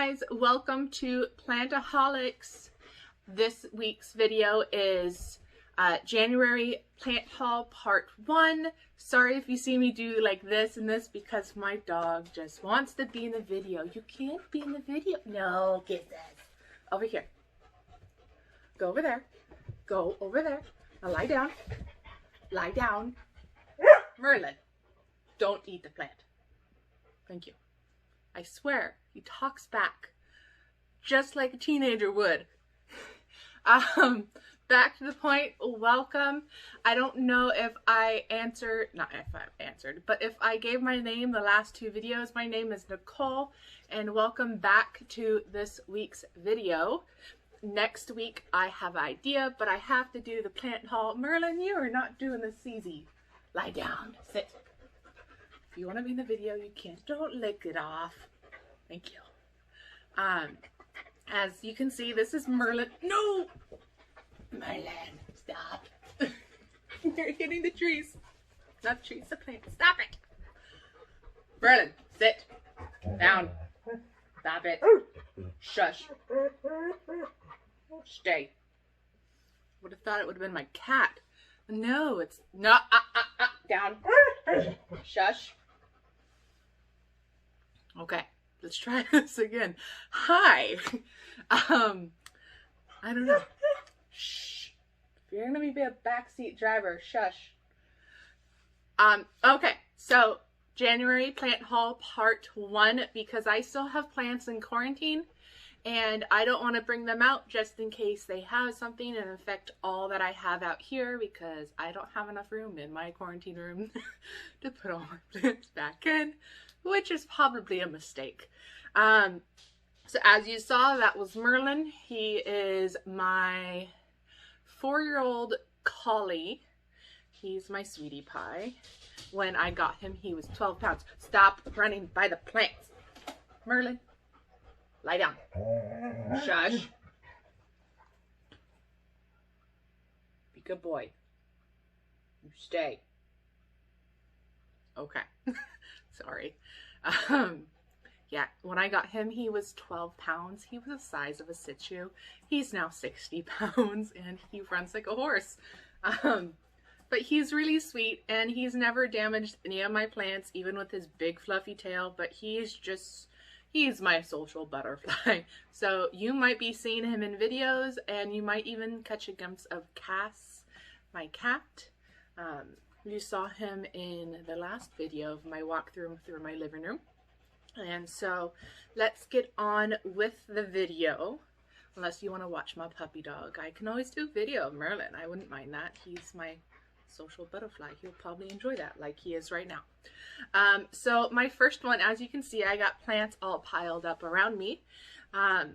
guys, welcome to Plantaholics. This week's video is January plant haul part 1. Sorry if you see me do like this and this because my dog just wants to be in the video. You can't be in the video. No, get this. Over here. Go over there. Go over there. Now lie down. Lie down. Merlin, don't eat the plant. Thank you. I swear, he talks back just like a teenager would. Back to the point, welcome. I don't know if I answered, not if I answered, but if I gave my name the last 2 videos. My name is Nicole, and welcome back to this week's video. Next week, I have an idea, but I have to do the plant haul. Merlin, you are not doing this easy. Lie down, sit. If you want to be in the video, you can. Don't lick it off. Thank you. As you can see, this is Merlin. No! Merlin, stop. You're hitting the trees. Not the trees, the plant. Stop it. Merlin, sit. Down. Stop it. Shush. Stay. Would have thought it would have been my cat. No, it's not. Down. Shush. Okay, let's try this again. Hi. I don't know. Shh. If you're gonna be a backseat driver, shush. Okay, so January plant haul part 1, because I still have plants in quarantine and I don't want to bring them out just in case they have something and affect all that I have out here, because I don't have enough room in my quarantine room to put all my plants back in, which is probably a mistake. So as you saw, that was Merlin. He is my 4-year-old collie. He's my sweetie pie. When I got him, he was 12 pounds. Stop running by the plants. Merlin, lie down. Shush. Be a good boy. You stay. Okay. Sorry. Yeah, when I got him, he was 12 pounds. He was the size of a Shih Tzu. He's now 60 pounds and he runs like a horse. But he's really sweet and he's never damaged any of my plants, even with his big fluffy tail. But he's my social butterfly. So you might be seeing him in videos, and you might even catch a glimpse of Cass, my cat. You saw him in the last video of my walkthrough through my living room. And so let's get on with the video. Unless you want to watch my puppy dog, I can always do a video of Merlin. I wouldn't mind that. He's my social butterfly. He'll probably enjoy that like he is right now. So my first one, as you can see, I got plants all piled up around me. I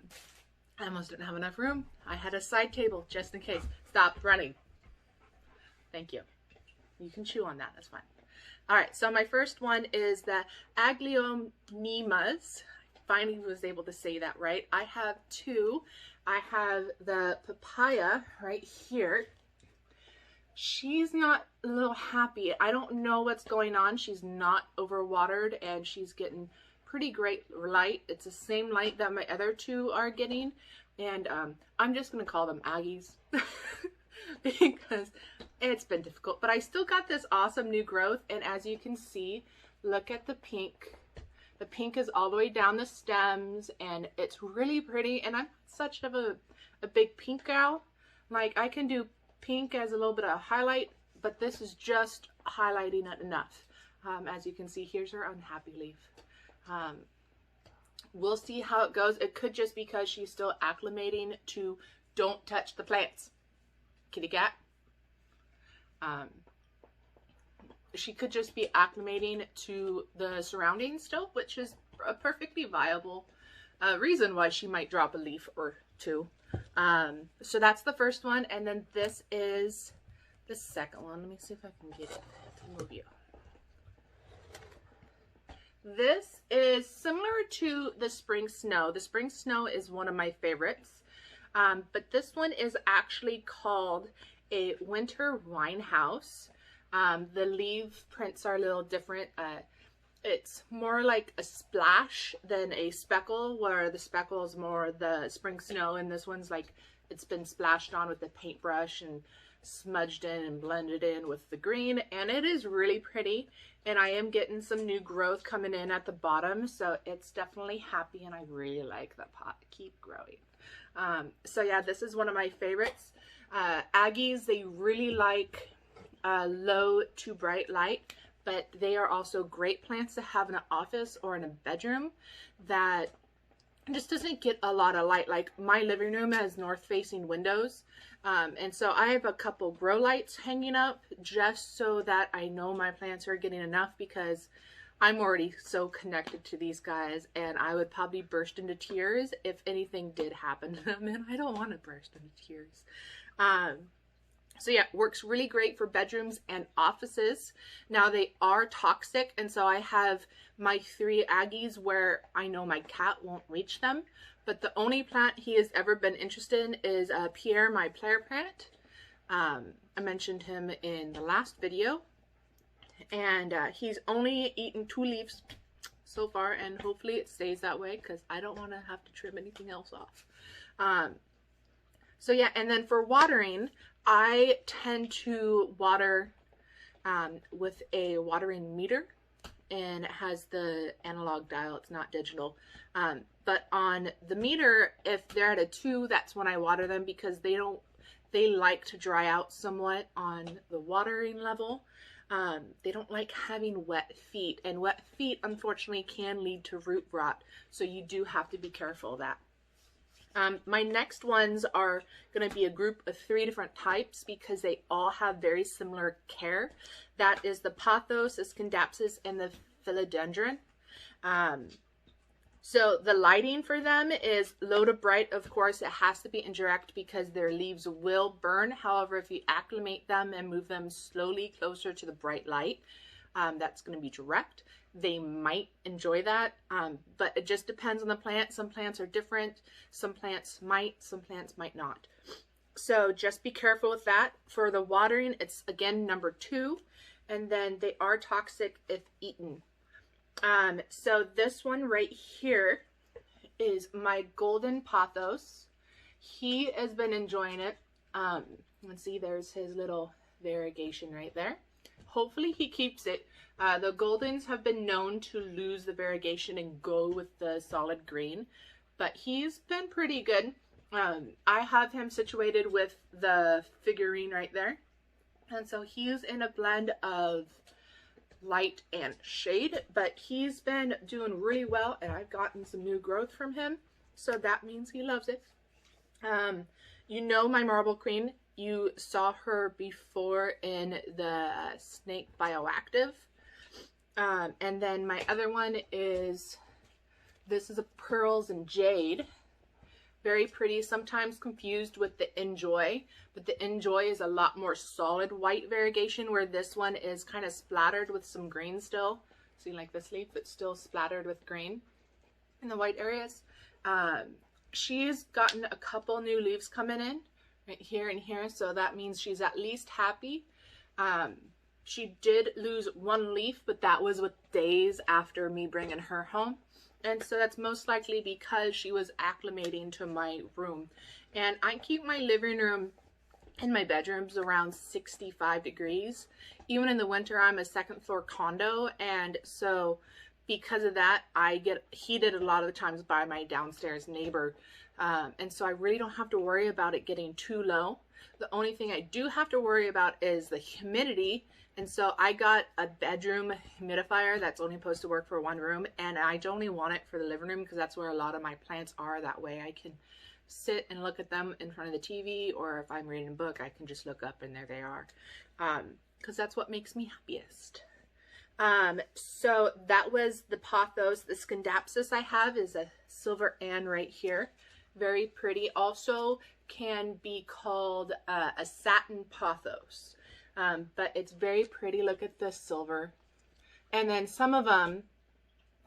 almost didn't have enough room. I had a side table just in case. Stop running. Thank you. You can chew on that, that's fine. All right, so my first one is the Aglaonemas. Finally was able to say that right. I have 2. I have the papaya right here. She's not a little happy. I don't know what's going on. She's not overwatered and she's getting pretty great light. It's the same light that my other 2 are getting. And I'm just going to call them Aggies because it's been difficult. But I still got this awesome new growth. And as you can see, look at the pink. The pink is all the way down the stems and it's really pretty. And I'm such of a big pink gal. Like, I can do pink as a little bit of highlight, but this is just highlighting it enough. As you can see, here's her unhappy leaf. We'll see how it goes. It could just because she's still acclimating to don't touch the plants. Kitty cat. She could just be acclimating to the surroundings still, which is a perfectly viable reason why she might drop a leaf or 2. So that's the first one, and then this is the second one. Let me see if I can get it to move you. This is similar to the spring snow. The spring snow is one of my favorites, but this one is actually called a winter wine house. The leaf prints are a little different. It's more like a splash than a speckle, where the speckle is more the spring snow, and this one's like it's been splashed on with the paintbrush and smudged in and blended in with the green, and it is really pretty. And I am getting some new growth coming in at the bottom, so it's definitely happy, and I really like the pot. Keep growing. So yeah, this is one of my favorites. Aggies, they really like low to bright light, but they are also great plants to have in an office or in a bedroom that just doesn't get a lot of light. Like my living room has north facing windows, and so I have a couple grow lights hanging up just so that I know my plants are getting enough, because I'm already so connected to these guys, and I would probably burst into tears if anything did happen to them, and I don't want to burst into tears. So yeah, works really great for bedrooms and offices. Now they are toxic, and so I have my 3 Aggies where I know my cat won't reach them. But the only plant he has ever been interested in is Pierre, my player plant. I mentioned him in the last video. And he's only eaten 2 leaves so far, and hopefully it stays that way, because I don't want to have to trim anything else off. So yeah, and then for watering, I tend to water with a watering meter, and it has the analog dial, it's not digital. But on the meter, if they're at a 2, that's when I water them, because they like to dry out somewhat on the watering level. They don't like having wet feet, and wet feet unfortunately can lead to root rot, so you do have to be careful of that. My next ones are going to be a group of 3 different types, because they all have very similar care. That is the Pothos, the Scindapsus, and the Philodendron. So the lighting for them is low to bright. Of course, it has to be indirect because their leaves will burn. However, if you acclimate them and move them slowly closer to the bright light, that's going to be direct. They might enjoy that, but it just depends on the plant. Some plants are different. Some plants might not. So just be careful with that. For the watering, it's again number 2, and then they are toxic if eaten. So this one right here is my golden pothos. He has been enjoying it. Let's see, there's his little variegation right there. Hopefully he keeps it. The goldens have been known to lose the variegation and go with the solid green, but he's been pretty good. I have him situated with the figurine right there, and so he's in a blend of light and shade, but he's been doing really well, and I've gotten some new growth from him, so that means he loves it. You know my Marble Queen. You saw her before in the Snake Bioactive. And then my other one is, this is a Pearls and Jade. Very pretty, sometimes confused with the Enjoy, but the Enjoy is a lot more solid white variegation, where this one is kind of splattered with some green still. See, like this leaf, it's still splattered with green in the white areas. She's gotten a couple new leaves coming in right here and here, so that means she's at least happy. She did lose 1 leaf, but that was with days after me bringing her home. And so that's most likely because she was acclimating to my room. And I keep my living room and my bedrooms around 65 degrees. Even in the winter, I'm a 2nd floor condo. And so because of that, I get heated a lot of the times by my downstairs neighbor. And so I really don't have to worry about it getting too low. The only thing I do have to worry about is the humidity. And so I got a bedroom humidifier that's only supposed to work for 1 room, and I only want it for the living room because that's where a lot of my plants are. That way I can sit and look at them in front of the TV, or if I'm reading a book, I can just look up and there they are, because that's what makes me happiest. So that was the Pothos. The Scindapsus I have is a Silver Ann right here. Very pretty. Also can be called a Satin Pothos. But it's very pretty. Look at the silver. And then some of them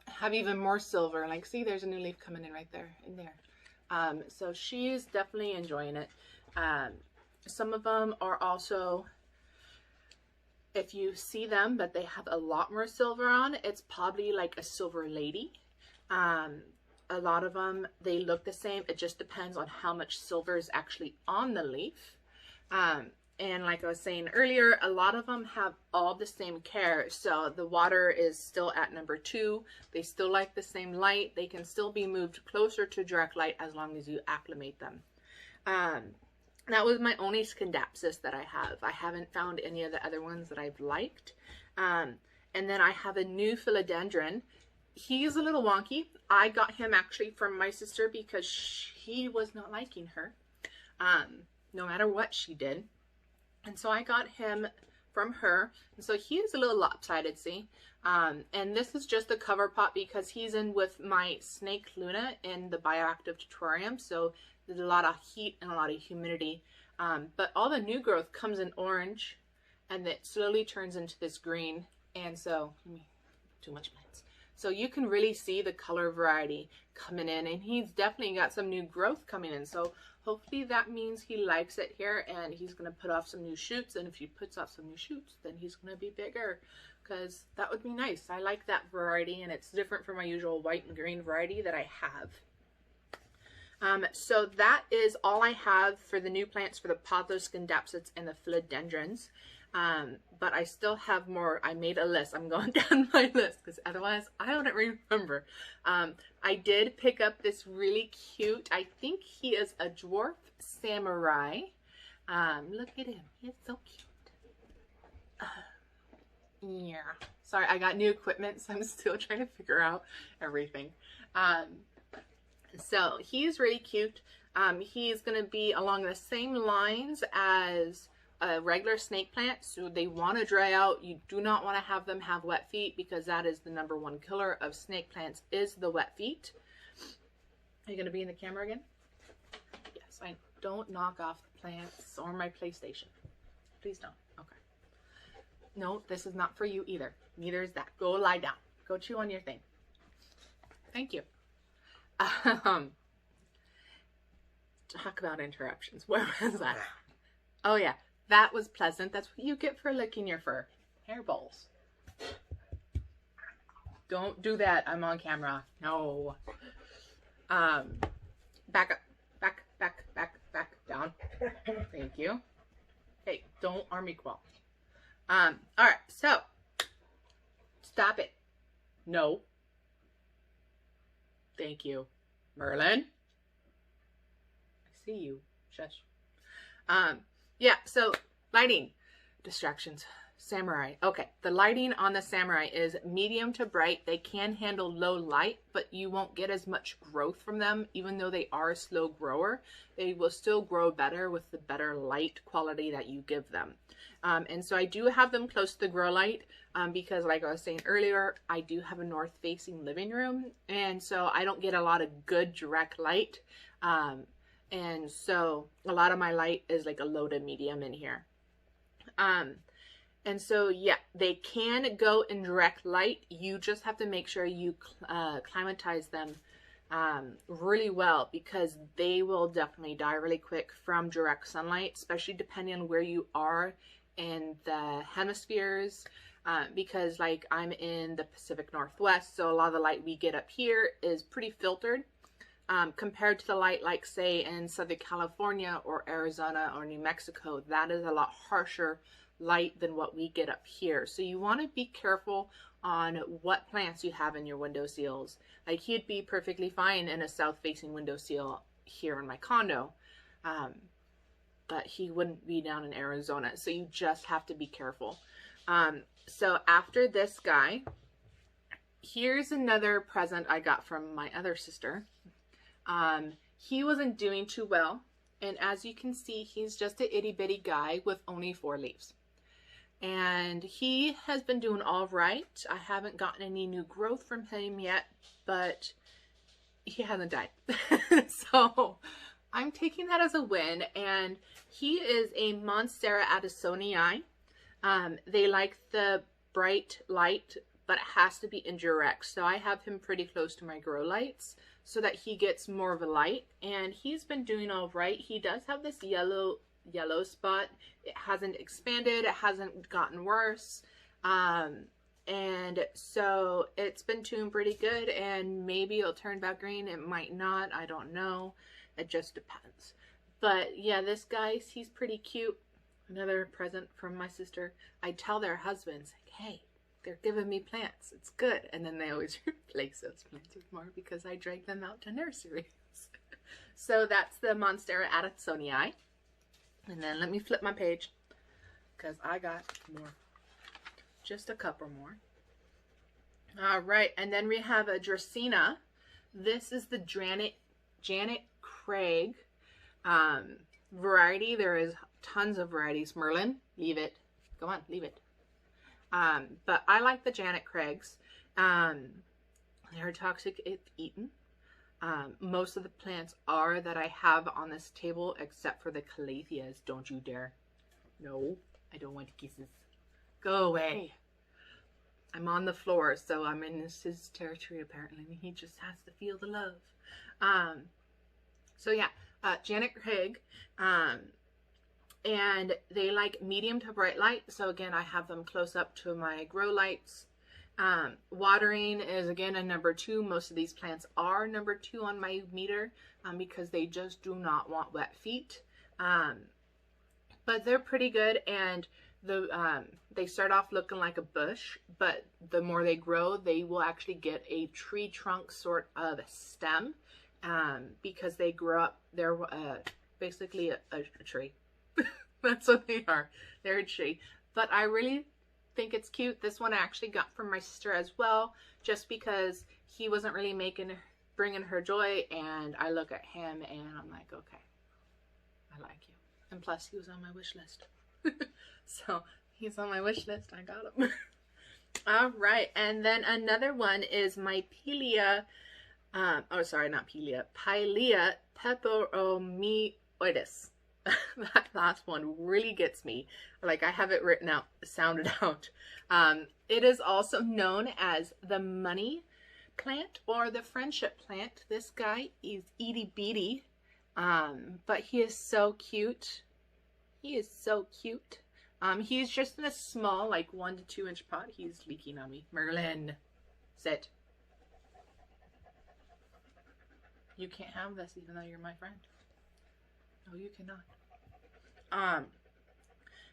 have even more silver. Like, see, there's a new leaf coming in right there, in there. So she's definitely enjoying it. Some of them are also If you see them, but they have a lot more silver on, it's probably like a silver lady. A lot of them, they look the same. It just depends on how much silver is actually on the leaf. And like I was saying earlier, a lot of them have all the same care. So the water is still at number 2. They still like the same light. They can still be moved closer to direct light as long as you acclimate them. That was my only Scindapsus that I have. I haven't found any of the other ones that I've liked. And then I have a new philodendron. He's a little wonky. I got him actually from my sister because she was not liking her, no matter what she did. And so I got him from her. And so he is a little lopsided, see? And this is just the cover pot because he's in with my Snake Luna in the Bioactive Tutorium. So there's a lot of heat and a lot of humidity. But all the new growth comes in orange and it slowly turns into this green. And so, too much plants. So you can really see the color variety coming in, and he's definitely got some new growth coming in. So hopefully that means he likes it here and he's going to put off some new shoots. And if he puts off some new shoots, then he's going to be bigger, because that would be nice. I like that variety, and it's different from my usual white and green variety that I have. So that is all I have for the new plants for the Pothos Scindapsus and the Philodendrons. But I still have more. I made a list. I'm going down my list because otherwise I don't remember. I did pick up this really cute, I think he is a dwarf samurai. Look at him. He's so cute. Yeah. Sorry, I got new equipment, so I'm still trying to figure out everything. So he's really cute. He's going to be along the same lines as a regular snake plant, so they want to dry out. You do not want to have them have wet feet, because that is the #1 killer of snake plants, is the wet feet. Are you going to be in the camera again? Yes. I don't knock off the plants or my PlayStation. Please don't. Okay. No, this is not for you either. Neither is that. Go lie down. Go chew on your thing. Thank you. Talk about interruptions. Where was that? Oh yeah, that was pleasant. That's what you get for licking your fur. Hairballs. Don't do that. I'm on camera. No. Back up. Back down. Thank you. Hey, don't army crawl. Alright, so stop it. No. Thank you. Merlin. I see you. Shush. Yeah, so lighting. Distractions. Samurai. Okay, the lighting on the Samurai is medium to bright. They can handle low light, but you won't get as much growth from them. Even though they are a slow grower, they will still grow better with the better light quality that you give them. And so I do have them close to the grow light because, like I was saying earlier, I do have a north-facing living room, and so I don't get a lot of good direct light. And so a lot of my light is like a low to medium in here. And so, yeah, they can go in direct light. You just have to make sure you climatize them really well, because they will definitely die really quick from direct sunlight, especially depending on where you are in the hemispheres. Because, like, I'm in the Pacific Northwest, so a lot of the light we get up here is pretty filtered. Compared to the light, like, say, in Southern California or Arizona or New Mexico, that is a lot harsher light than what we get up here. So you want to be careful on what plants you have in your windowsills. Like, he'd be perfectly fine in a south-facing windowsill here in my condo, but he wouldn't be down in Arizona. So you just have to be careful. So after this guy, here's another present I got from my other sister. He wasn't doing too well, and as you can see, he's just an itty-bitty guy with only 4 leaves. And he has been doing all right. I haven't gotten any new growth from him yet, but he hasn't died. So I'm taking that as a win. And he is a Monstera addisonii. They like the bright light, but it has to be indirect. So I have him pretty close to my grow lights so that he gets more of a light. And he's been doing all right. He does have this yellow yellow spot. It hasn't expanded. It hasn't gotten worse. And so it's been doing pretty good, and maybe it'll turn back green. It might not. I don't know. It just depends. But yeah, this guy, he's pretty cute. Another present from my sister. I tell their husbands, like, hey, they're giving me plants. It's good. And then they always replace those plants with more because I drag them out to nurseries. So that's the Monstera Addisonii. And then let me flip my page because I got more. Just a couple more. All right. And then we have a Dracaena. This is the Janet Craig variety. There is tons of varieties. Merlin, leave it. Go on, leave it. But I like the Janet Craigs. They're toxic if eaten. Most of the plants are that I have on this table, except for the Calatheas. Don't you dare. No, I don't want kisses. Go away. I'm on the floor, so I'm in his territory apparently. He just has to feel the love. So yeah, Janet Craig. And they like medium to bright light. So again, I have them close up to my grow lights. Watering is again a number 2. Most of these plants are number 2 on my meter because they just do not want wet feet. But they're pretty good, and they start off looking like a bush, but the more they grow, they will actually get a tree trunk sort of stem because they grow up. They're basically a tree. That's what they are. They're a tree. But I really think it's cute. This one I actually got from my sister as well, just because he wasn't really bringing her joy, and I look at him and I'm like, okay, I like you. And plus he was on my wish list. So he's on my wish list. I got him. All right. And then another one is my Pilea. Oh, sorry, not Pilea. Pilea peperomioides. That last one really gets me. Like, I have it written out, sounded out. It is also known as the money plant or the friendship plant. This guy is itty bitty, but he is so cute. He is so cute. He's just in a small, like 1 to 2 inch pot. He's leaking on me. Merlin, sit. You can't have this even though you're my friend. No, you cannot.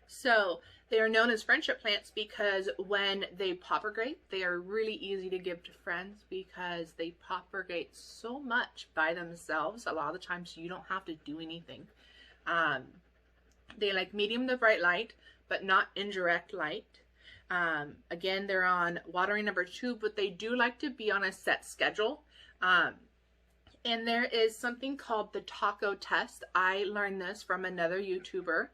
So they are known as friendship plants because when they propagate, they are really easy to give to friends because they propagate so much by themselves. A lot of the times you don't have to do anything. They like medium to bright light, but not indirect light. Again, they're on watering number 2, but they do like to be on a set schedule. And there is something called the taco test. I learned this from another YouTuber,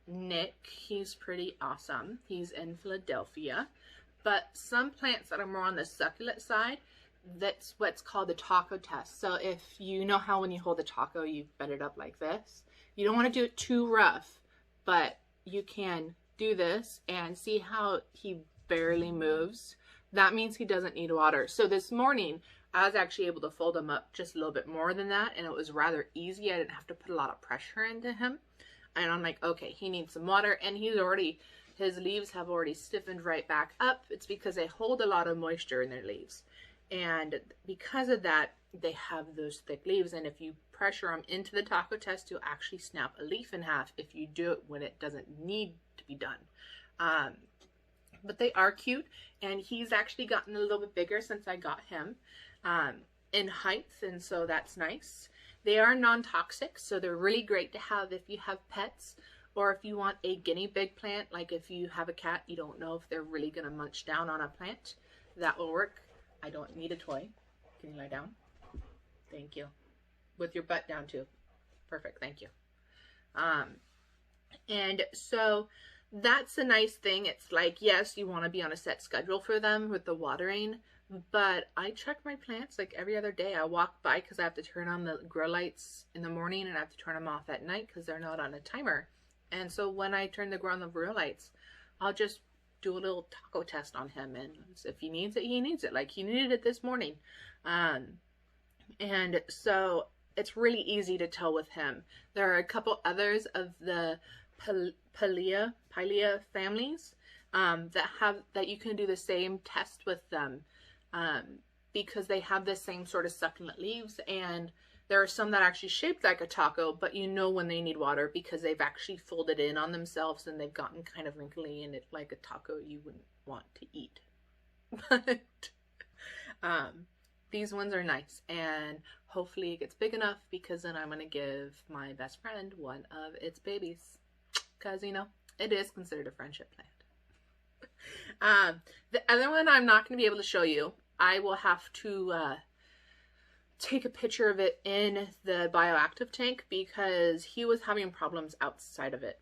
Nick. He's pretty awesome. He's in Philadelphia. But some plants that are more on the succulent side, that's what's called the taco test. So if you know how when you hold the taco, you bend it up like this. You don't want to do it too rough, but you can do this and see how he barely moves. That means he doesn't need water. So this morning, I was actually able to fold him up just a little bit more than that, and it was rather easy. I didn't have to put a lot of pressure into him. And I'm like, okay, he needs some water, and his leaves have already stiffened right back up. It's because they hold a lot of moisture in their leaves. And because of that, they have those thick leaves, and if you pressure them into the taco test, you'll actually snap a leaf in half if you do it when it doesn't need to be done. But they are cute, and he's actually gotten a little bit bigger since I got him in height, and so that's nice. They are non-toxic, so they're really great to have if you have pets, or if you want a guinea pig plant, like if you have a cat, you don't know if they're really going to munch down on a plant. That will work. I don't need a toy. Can you lie down? Thank you. With your butt down too. Perfect, thank you. And so that's a nice thing. It's like, yes, you want to be on a set schedule for them with the watering, but I check my plants like every other day. I walk by because I have to turn on the grow lights in the morning and I have to turn them off at night because they're not on a timer. And so when I turn the grow lights, I'll just do a little taco test on him, and if he needs it, like he needed it this morning. And so it's really easy to tell with him. There are a couple others of the Pilea families that you can do the same test with them, because they have the same sort of succulent leaves, and there are some that actually shaped like a taco, but you know when they need water because they've actually folded in on themselves and they've gotten kind of wrinkly and it's like a taco you wouldn't want to eat. But these ones are nice, and hopefully it gets big enough because then I'm going to give my best friend one of its babies, because, you know, it is considered a friendship plant. The other one I'm not going to be able to show you. I will have to take a picture of it in the bioactive tank because he was having problems outside of it.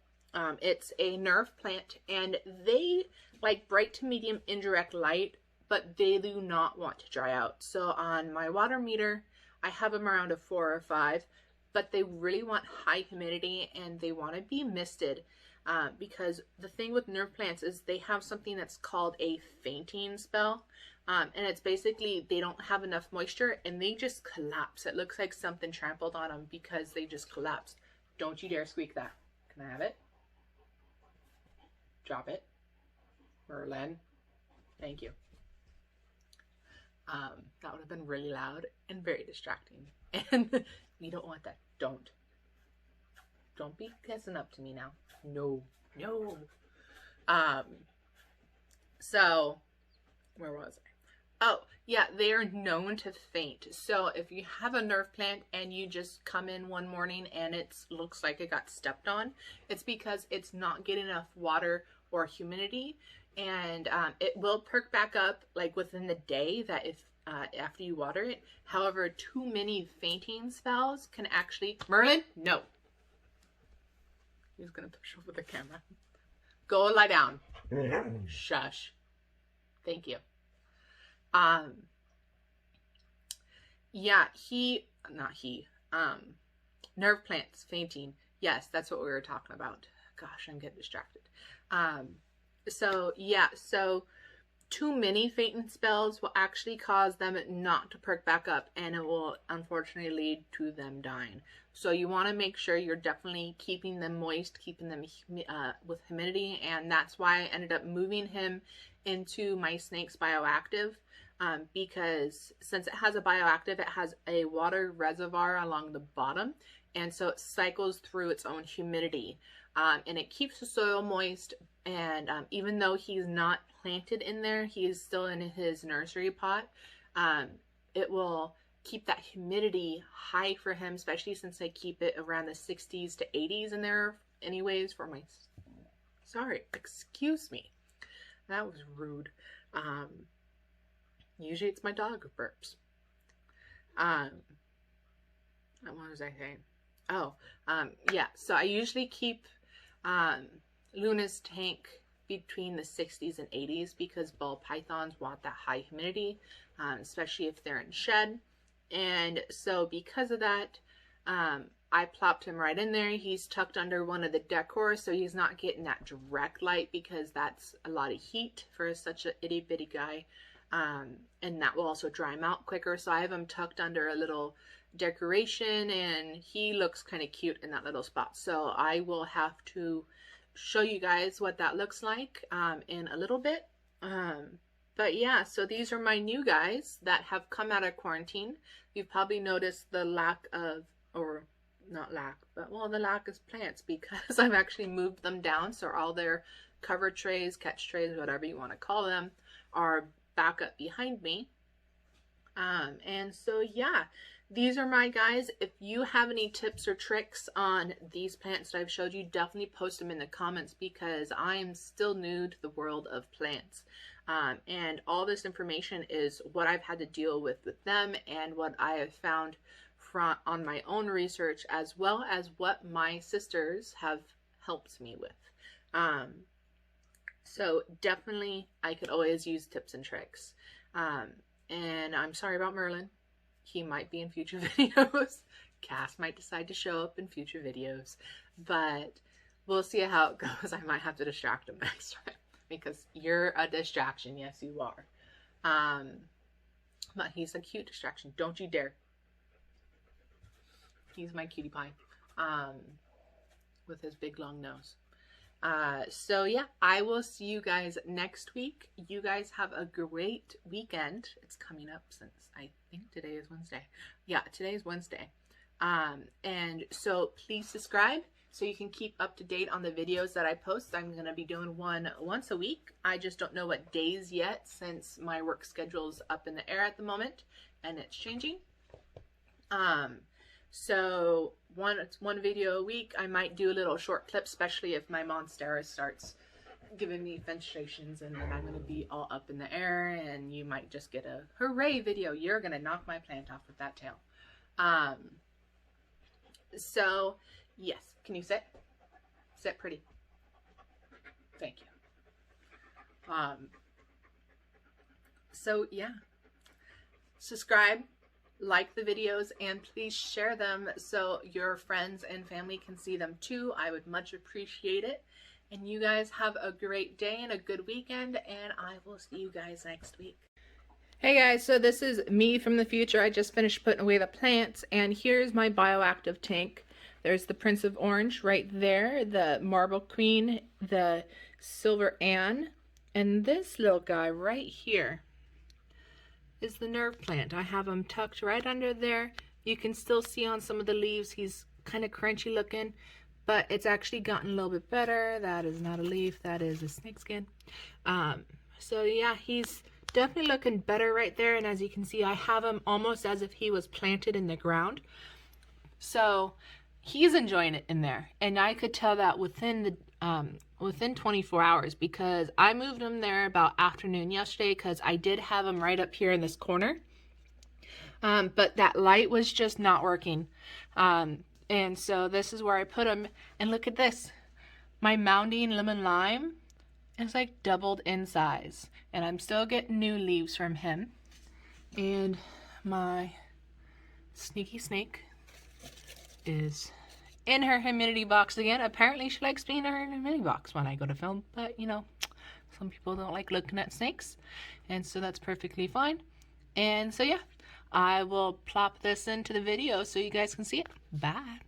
It's a nerve plant, and they like bright to medium indirect light, but they do not want to dry out. So on my water meter, I have them around a 4 or 5, but they really want high humidity and they want to be misted. Because the thing with nerve plants is they have something that's called a fainting spell. And it's basically they don't have enough moisture and they just collapse. It looks like something trampled on them because they just collapse. Don't you dare squeak that. Can I have it? Drop it. Merlin. Thank you. That would have been really loud and very distracting. And we don't want that. Don't be kissing up to me now. No. So where was I? Oh, yeah, they are known to faint. So if you have a nerve plant and you just come in one morning and it looks like it got stepped on, it's because it's not getting enough water or humidity, and it will perk back up like within the day that if after you water it. However, too many fainting spells can actually... Merlin, no. He's gonna push over the camera. Go lie down. Shush. Thank you. Yeah, nerve plants fainting. Yes, that's what we were talking about. Gosh, I'm getting distracted. So too many fainting spells will actually cause them not to perk back up, and it will unfortunately lead to them dying. So you want to make sure you're definitely keeping them moist, keeping them with humidity, and that's why I ended up moving him into my snake's bioactive, because since it has a bioactive, it has a water reservoir along the bottom, and so it cycles through its own humidity, and it keeps the soil moist. And even though he's not planted in there, he is still in his nursery pot. It will keep that humidity high for him, especially since I keep it around the 60s to 80s in there anyways for my... Sorry, excuse me. That was rude. Usually it's my dog who burps. What was I saying? Oh, yeah, so I usually keep Luna's tank between the 60s and 80s because ball pythons want that high humidity, especially if they're in shed. And so because of that, I plopped him right in there. He's tucked under one of the decors, so he's not getting that direct light because that's a lot of heat for such an itty bitty guy. And that will also dry him out quicker. So I have him tucked under a little decoration, and he looks kind of cute in that little spot. So I will have to show you guys what that looks like in a little bit. But yeah, so these are my new guys that have come out of quarantine. You've probably noticed the lack of, or not lack, but well, the lack of plants because I've actually moved them down. So all their cover trays, catch trays, whatever you want to call them, are back up behind me. And so yeah, these are my guys. If you have any tips or tricks on these plants that I've showed you, definitely post them in the comments because I am still new to the world of plants. And all this information is what I've had to deal with them and what I have found on my own research, as well as what my sisters have helped me with. So definitely I could always use tips and tricks. And I'm sorry about Merlin. He might be in future videos. Cass might decide to show up in future videos, but we'll see how it goes. I might have to distract him next time because you're a distraction. Yes, you are. But he's a cute distraction. Don't you dare. He's my cutie pie. With his big long nose. So yeah, I will see you guys next week. You guys have a great weekend. It's coming up since I think today is Wednesday. Yeah, today is Wednesday. And so please subscribe so you can keep up to date on the videos that I post. I'm going to be doing one once a week. I just don't know what days yet since my work schedule's up in the air at the moment and it's changing. So one video a week. I might do a little short clip, especially if my Monstera starts giving me menstruations, and then I'm going to be all up in the air, and you might just get a hooray video. You're going to knock my plant off with that tail. So yes, can you sit? Sit pretty. Thank you. So yeah, subscribe, like the videos, and please share them so your friends and family can see them too. I would much appreciate it. And you guys have a great day and a good weekend, and I will see you guys next week. Hey guys, so this is me from the future. I just finished putting away the plants, and here's my bioactive tank. There's the Prince of Orange right there, the Marble Queen, the Silver Anne, and this little guy right here is the nerve plant. I have him tucked right under there. You can still see on some of the leaves he's kind of crunchy looking, but it's actually gotten a little bit better. That is not a leaf, that is a snakeskin. So yeah, he's definitely looking better right there, and as you can see, I have him almost as if he was planted in the ground. So he's enjoying it in there, and I could tell that within 24 hours, because I moved him there about afternoon yesterday because I did have him right up here in this corner, but that light was just not working, and so this is where I put him. And look at this, my mounding lemon lime is like doubled in size, and I'm still getting new leaves from him. And my sneaky snake is in her humidity box again. Apparently she likes being in her humidity box when I go to film, but you know, some people don't like looking at snakes, and so that's perfectly fine. And so yeah, I will plop this into the video so you guys can see it. Bye.